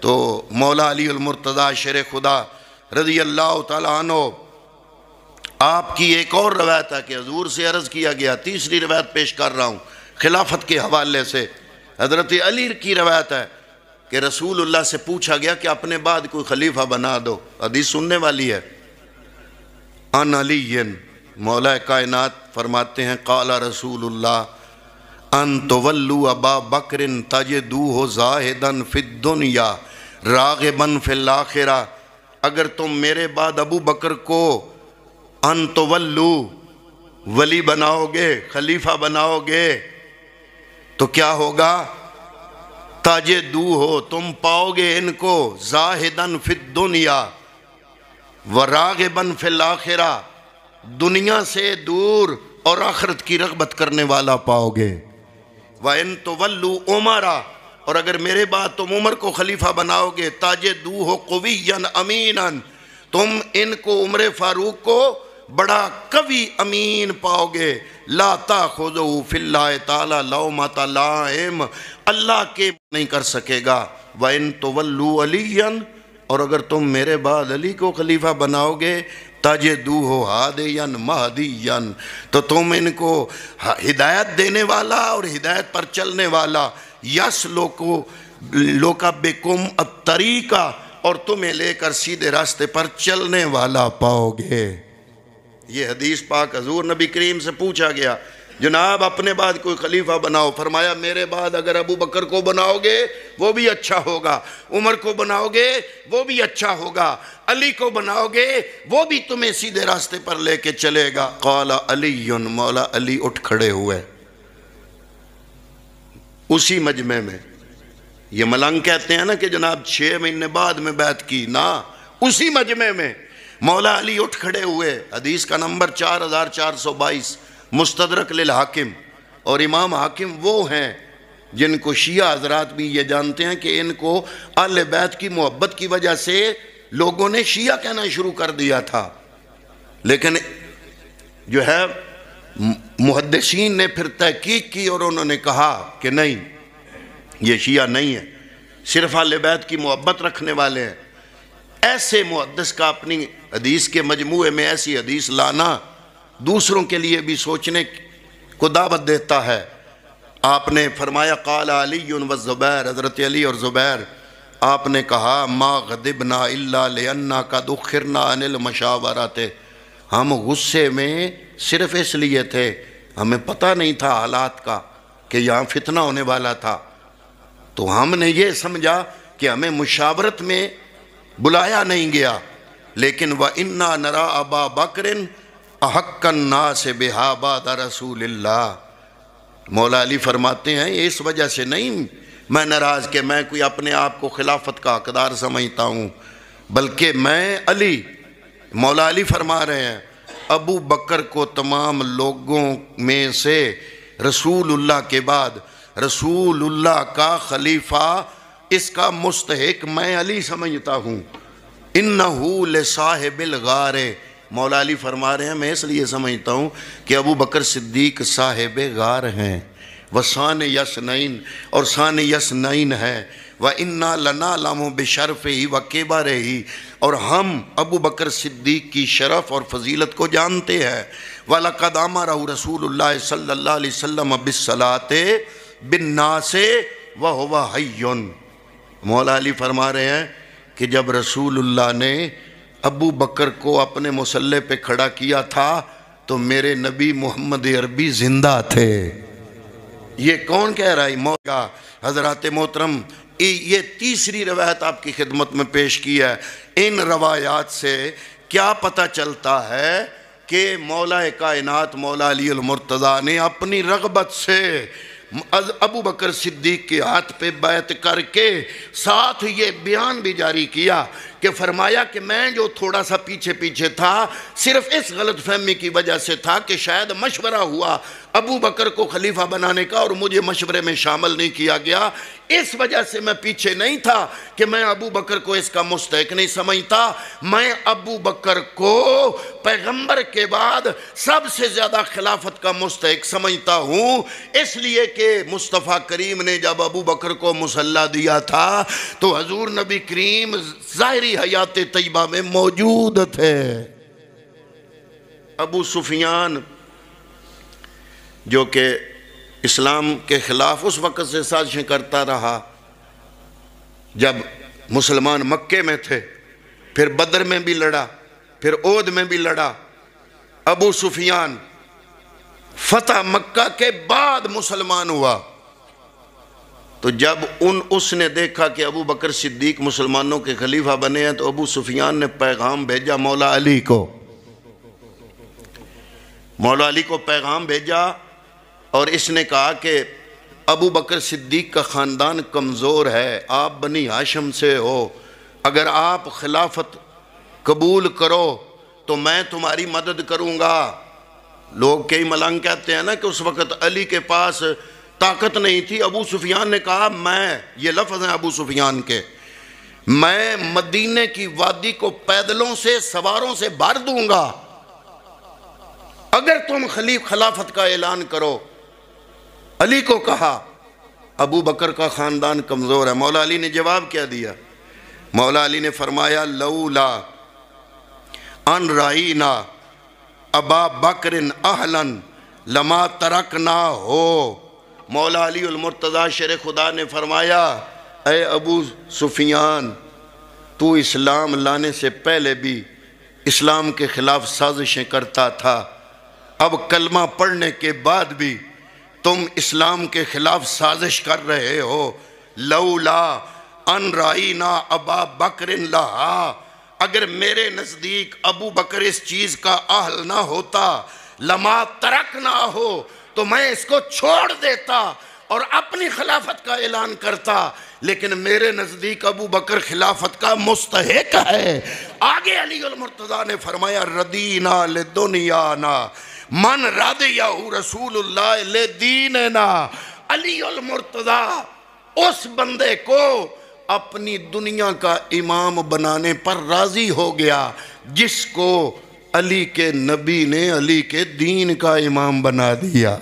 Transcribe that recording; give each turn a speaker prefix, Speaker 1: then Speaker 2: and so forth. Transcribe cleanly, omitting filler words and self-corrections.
Speaker 1: تو مولا علی المرتضیٰ شیر خدا رضی اللہ تعالیٰ عنہ، آپ کی ایک اور روایت ہے کہ حضور سے عرض کیا گیا، تیسری روایت پیش کر رہا ہوں خلافت کے حوالے سے، حضرت علی کی روایت ہے کہ رسول اللہ سے پوچھا گیا کہ اپنے بعد کوئی خلیفہ بنا دو، حدیث سننے والی ہے۔ ان علی، مولا کائنات فرماتے ہیں قال رسول اللہ ان تولوا ابا بکر تجدوہ زاہدا فی الدنیا راغبا فی الاخرہ، اگر تم میرے بعد ابو بکر کو ان تولو ولی بناؤ گے، خلیفہ بناؤ گے، تو کیا ہوگا؟ تجدوہ، تم پاؤ گے ان کو زاہدا فی الدنیا وراغبا فی الاخرہ، دنیا سے دور اور آخرت کی رغبت کرنے والا پاؤ گے۔ وَإِن تُوَلُّوا عُمَرَ، اور اگر میرے بعد تم عمر کو خلیفہ بناؤ گے، تَجِدُوهُ قَوِيًّا أَمِينًا، تم ان کو عمر فاروق کو بڑا قوی امین پاؤ گے، لا تَأْخُذُهُ فِي اللَّهِ تَعَالَى لَوْمَةَ لَائِمٍ، اللہ کے نہیں کر سکے گا۔ وَإِن تُوَلُّوا عَلِيًّا، اور اگر تم میرے بعد علی کو خلیفہ بناؤ گے، تَجِدُوهُ هَادِيًا مَهْدِيًّا، تو تم ان کو ہدایت دینے والا اور ہدایت پر چلنے والا، یَسْلُکُ بِکُمْ الطَّرِیقَ، اور تمہیں لے کر سیدھے راستے پر چلنے والا پاؤ گے۔ یہ حدیث پاک حضور نبی کریم سے پوچھا گیا، جناب اپنے بعد کوئی خلیفہ بناؤ، فرمایا میرے بعد اگر ابو بکر کو بناؤ گے وہ بھی اچھا ہوگا، عمر کو بناؤ گے وہ بھی اچھا ہوگا، علی کو بناؤ گے وہ بھی تمہیں سیدھے راستے پر لے کے چلے گا۔ قال علی، مولا علی اٹھ کھڑے ہوئے اسی مجمع میں۔ یہ ملنگ کہتے ہیں نا کہ جناب 6 مہینے بعد میں بیعت کی، نا، اسی مجمع میں مولا علی اٹھ کھڑے ہوئے۔ حدیث کا نمبر 4422 مستدرک للحاکم، اور امام حاکم وہ ہیں جن کو شیعہ حضرات بھی یہ جانتے ہیں کہ ان کو اہل بیت کی محبت کی وجہ سے لوگوں نے شیعہ کہنا شروع کر دیا تھا، لیکن جو ہے محدثین نے پھر تحقیق کی اور انہوں نے کہا کہ نہیں، یہ شیعہ نہیں ہے، صرف اہل بیت کی محبت رکھنے والے ہیں۔ ایسے محدث کا اپنی حدیث کے مجموعے میں ایسی حدیث لانا دوسروں کے لیے بھی سوچنے کو دعوت دیتا ہے۔ آپ نے فرمایا قال علی والزبیر، حضرت علی اور زبیر، آپ نے کہا ما غضبنا الا لانک دخرنا عن المشاورات، ہم غصے میں صرف اس لیے تھے، ہمیں پتہ نہیں تھا حالات کا کہ یہاں فتنہ ہونے والا تھا، تو ہم نے یہ سمجھا کہ ہمیں مشاورت میں بلایا نہیں گیا، لیکن وَإِنَّا نَرَا أَبَا بَكْرٍ أَحَقَّ النَّاسِ بِهَا بَعْدَ رَسُولِ اللَّهِ، مولا علی فرماتے ہیں اس وجہ سے نہیں میں ناراض کہ میں کوئی اپنے آپ کو خلافت کا حقدار سمجھتا ہوں، بلکہ میں علی، مولا علی فرما رہے ہیں ابو بکر کو تمام لوگوں میں سے رسول اللہ کے بعد رسول اللہ کا خلیفہ، اس کا مستحق میں علی سمجھتا ہوں۔ اِنَّهُ لِصَاحِبِ الْغَارِ، مولا علی فرما رہے ہیں میں اس لیے سمجھتا ہوں کہ ابو بکر صدیق صاحب غار ہیں، وَثَانِ یَثْنَیْن، اور ثانی یثنین ہے، وَإِنَّا لَنَعْلَمُ بِشَرْفِهِ وَكِبَرِهِ، اور ہم ابو بکر صدیق کی شرف اور فضیلت کو جانتے ہیں۔ وَلَقَدْ أَمَرَهُ رسول اللہ صلی اللہ علیہ وسلم بِالصَّلَاةِ بِالنَّاسِ وَهُوَ حَيٌّ، مولا علی فرما رہے ہیں کہ جب رسول اللہ نے ابو بکر کو اپنے مصلی پہ کھڑا کیا تھا تو میرے نبی محمد عربی زندہ تھے۔ یہ کون کہہ رہا ہے؟ مولا حضرات محترم، یہ تیسری روایت آپ کی خدمت میں پیش کی ہے۔ ان روایات سے کیا پتہ چلتا ہے کہ مولا کائنات مولا علی المرتضیٰ نے اپنی رغبت سے ابو بکر صدیق کے ہاتھ پہ بیعت کر کے ساتھ یہ بیان بھی جاری کیا کہ فرمایا کہ میں جو تھوڑا سا پیچھے پیچھے تھا صرف اس غلط فہمی کی وجہ سے تھا کہ شاید مشورہ ہوا ابو بکر کو خلیفہ بنانے کا اور مجھے مشورے میں شامل نہیں کیا گیا، اس وجہ سے میں پیچھے نہیں تھا کہ میں ابو بکر کو اس کا مستحق نہیں سمجھتا۔ میں ابو بکر کو پیغمبر کے بعد سب سے زیادہ خلافت کا مستحق سمجھتا ہوں، اس لیے کہ مصطفیٰ کریم نے جب ابو بکر کو مسلح دیا تھا تو حضور نبی کریم ظاہری حیات طیبہ میں موجود تھے۔ ابو سفیان جو کہ اسلام کے خلاف اس وقت سے سازشیں کرتا رہا جب مسلمان مکے میں تھے، پھر بدر میں بھی لڑا، پھر احد میں بھی لڑا۔ ابو سفیان فتح مکہ کے بعد مسلمان ہوا، تو جب اس نے دیکھا کہ ابو بکر صدیق مسلمانوں کے خلیفہ بنے ہیں تو ابو سفیان نے پیغام بھیجا مولا علی کو، مولا علی کو پیغام بھیجا اور اس نے کہا کہ ابو بکر صدیق کا خاندان کمزور ہے، آپ بنی ہاشم سے ہو، اگر آپ خلافت قبول کرو تو میں تمہاری مدد کروں گا۔ لوگ کئی ملنگ کہتے ہیں نا کہ اس وقت علی کے پاس طاقت نہیں تھی۔ ابو سفیان نے کہا میں، یہ لفظ ہیں ابو سفیان کے، میں مدینے کی وادی کو پیدلوں سے سواروں سے بھر دوں گا اگر تم خلافت کا اعلان کرو۔ علی کو کہا ابو بکر کا خاندان کمزور ہے۔ مولا علی نے جواب کیا دیا؟ مولا علی نے فرمایا لولا ان رائینا ابا بکر اہلا لما ترکنا ہو۔ مولا علی المرتضی شیر خدا نے فرمایا اے ابو سفیان، تو اسلام لانے سے پہلے بھی اسلام کے خلاف سازشیں کرتا تھا، اب کلمہ پڑھنے کے بعد بھی تم اسلام کے خلاف سازش کر رہے ہو۔ لولا ان رائینا ابا بکر لہا، اگر میرے نزدیک ابو بکر اس چیز کا اہل نہ ہوتا، لما ترک نہ ہو، تو میں اس کو چھوڑ دیتا اور اپنی خلافت کا اعلان کرتا، لیکن میرے نزدیک ابو بکر خلافت کا مستحق ہے۔ آگے علی المرتضی نے فرمایا ردینا لدنیانا من رضیہ رسول اللہ لدیننا۔ علی المرتضی اس بندے کو اپنی دنیا کا امام بنانے پر راضی ہو گیا جس کو علی کے نبی نے علی کے دین کا امام بنا دیا۔